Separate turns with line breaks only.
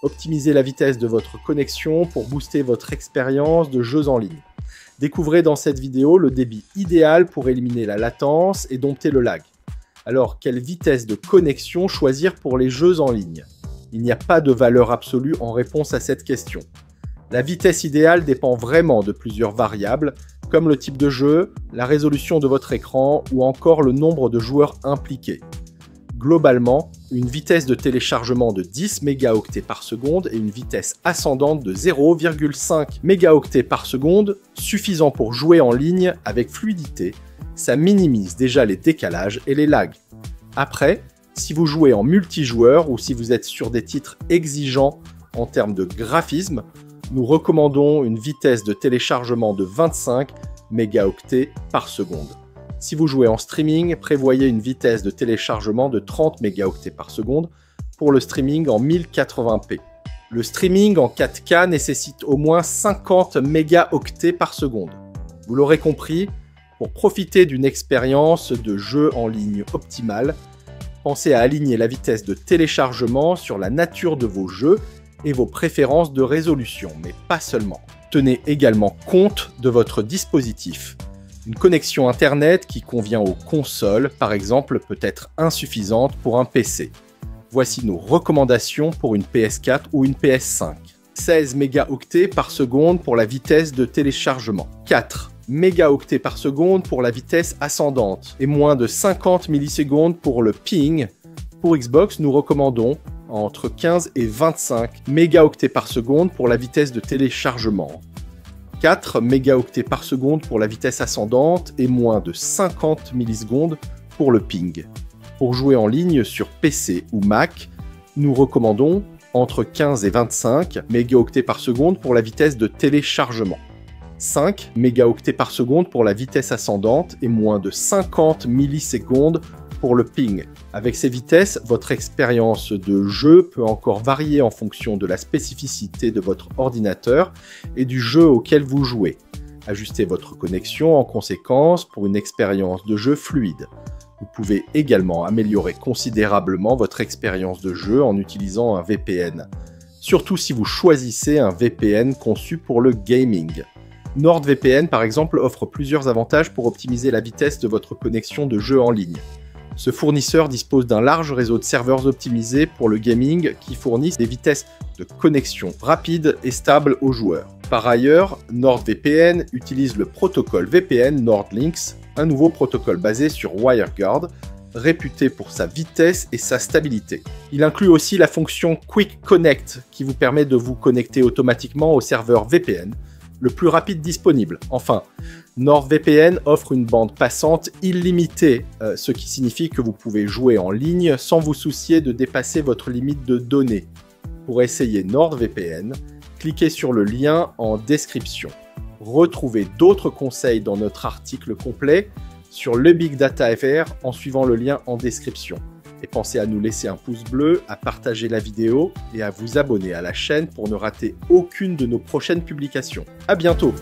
Optimisez la vitesse de votre connexion pour booster votre expérience de jeux en ligne. Découvrez dans cette vidéo le débit idéal pour éliminer la latence et dompter le lag. Alors, quelle vitesse de connexion choisir pour les jeux en ligne? Il n'y a pas de valeur absolue en réponse à cette question. La vitesse idéale dépend vraiment de plusieurs variables, comme le type de jeu, la résolution de votre écran ou encore le nombre de joueurs impliqués. Globalement, une vitesse de téléchargement de 10 mégaoctets par seconde et une vitesse ascendante de 0,5 mégaoctets par seconde, suffisant pour jouer en ligne avec fluidité, ça minimise déjà les décalages et les lags. Après, si vous jouez en multijoueur ou si vous êtes sur des titres exigeants en termes de graphisme, nous recommandons une vitesse de téléchargement de 25 mégaoctets par seconde. Si vous jouez en streaming, prévoyez une vitesse de téléchargement de 30 mégaoctets par seconde pour le streaming en 1080p. Le streaming en 4K nécessite au moins 50 mégaoctets par seconde. Vous l'aurez compris, pour profiter d'une expérience de jeu en ligne optimale, pensez à aligner la vitesse de téléchargement sur la nature de vos jeux et vos préférences de résolution, mais pas seulement. Tenez également compte de votre dispositif. Une connexion Internet qui convient aux consoles, par exemple, peut être insuffisante pour un PC. Voici nos recommandations pour une PS4 ou une PS5. 16 mégaoctets par seconde pour la vitesse de téléchargement. 4 mégaoctets par seconde pour la vitesse ascendante et moins de 50 millisecondes pour le ping. Pour Xbox, nous recommandons entre 15 et 25 mégaoctets par seconde pour la vitesse de téléchargement. 4 mégaoctets par seconde pour la vitesse ascendante et moins de 50 millisecondes pour le ping. Pour jouer en ligne sur PC ou Mac, nous recommandons entre 15 et 25 mégaoctets par seconde pour la vitesse de téléchargement. 5 mégaoctets par seconde pour la vitesse ascendante et moins de 50 millisecondes pour le ping. Avec ces vitesses, votre expérience de jeu peut encore varier en fonction de la spécificité de votre ordinateur et du jeu auquel vous jouez. Ajustez votre connexion en conséquence pour une expérience de jeu fluide. Vous pouvez également améliorer considérablement votre expérience de jeu en utilisant un VPN, surtout si vous choisissez un VPN conçu pour le gaming. NordVPN, par exemple, offre plusieurs avantages pour optimiser la vitesse de votre connexion de jeu en ligne. Ce fournisseur dispose d'un large réseau de serveurs optimisés pour le gaming qui fournissent des vitesses de connexion rapides et stables aux joueurs. Par ailleurs, NordVPN utilise le protocole VPN NordLynx, un nouveau protocole basé sur WireGuard, réputé pour sa vitesse et sa stabilité. Il inclut aussi la fonction Quick Connect qui vous permet de vous connecter automatiquement au serveur VPN, le plus rapide disponible. Enfin, NordVPN offre une bande passante illimitée, ce qui signifie que vous pouvez jouer en ligne sans vous soucier de dépasser votre limite de données. Pour essayer NordVPN, cliquez sur le lien en description. Retrouvez d'autres conseils dans notre article complet sur le Big Data FR en suivant le lien en description. Et pensez à nous laisser un pouce bleu, à partager la vidéo et à vous abonner à la chaîne pour ne rater aucune de nos prochaines publications. À bientôt!